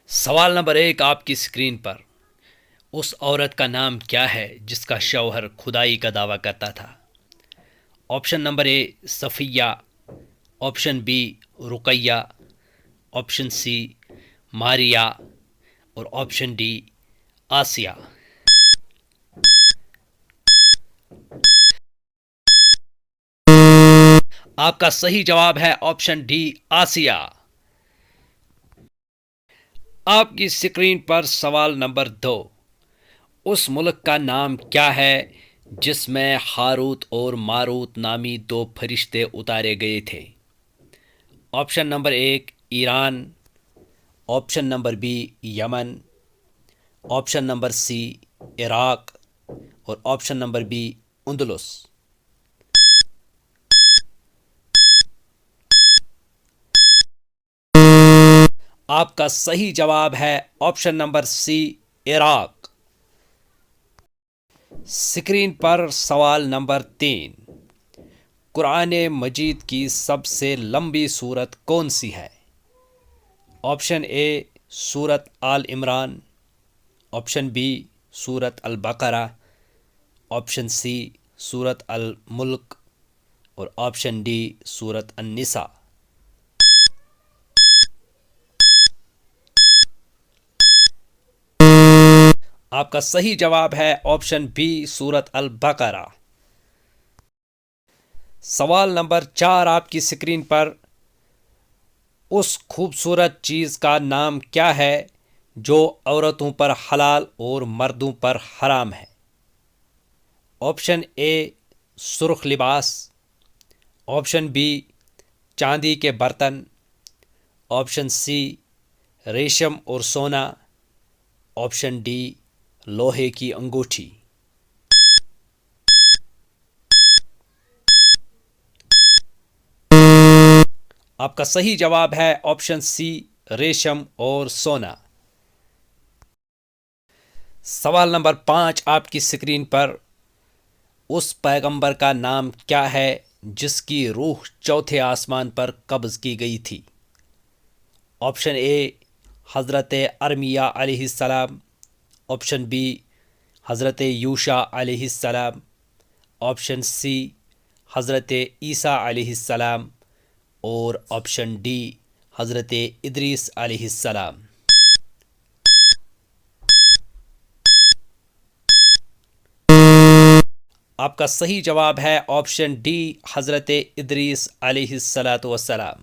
سوال نمبر 1 آپ کی اسکرین پر، اس عورت کا نام کیا ہے جس کا شوہر خدائی کا دعویٰ کرتا تھا؟ Option number A Safia, option B Ruqayya, option C Maria اور آپشن ڈی آسیہ۔ آپ کا صحیح جواب ہے آپشن ڈی آسیہ۔ آپ کی اسکرین پر سوال نمبر 2، اس ملک کا نام کیا ہے جس میں ہاروت اور ماروت نامی 2 فرشتے اتارے گئے تھے؟ Option number 1 Iran, option number B Yemen, option number C Iraq اور آپشن نمبر بی اندلس۔ آپ کا صحیح جواب ہے option number C Iraq. Screen پر سوال نمبر 3، قرآن مجید کی سب سے لمبی سورت کون سی ہے؟ آپشن اے سورت آل عمران، آپشن بی سورت البقرہ، آپشن سی سورت الملک اور آپشن ڈی سورت النساء۔ آپ کا صحیح جواب ہے آپشن بی سورت البقرہ۔ سوال نمبر 4 آپ کی اسکرین پر، اس خوبصورت چیز کا نام کیا ہے جو عورتوں پر حلال اور مردوں پر حرام ہے؟ آپشن اے سرخ لباس، آپشن بی چاندی کے برتن، آپشن سی ریشم اور سونا، آپشن ڈی لوہے کی انگوٹھی۔ آپ کا صحیح جواب ہے آپشن سی ریشم اور سونا۔ سوال نمبر 5 آپ کی اسکرین پر، اس پیغمبر کا نام کیا ہے جس کی روح چوتھے آسمان پر قبض کی گئی تھی؟ آپشن اے حضرت ارمیہ علیہ السلام، آپشن بی حضرت یوشع علیہ السلام، آپشن سی حضرت عیسیٰ علیہ السلام اور آپشن ڈی حضرت ادریس علیہ السلام۔ آپ کا صحیح جواب ہے آپشن ڈی حضرت ادریس علیہ السلام۔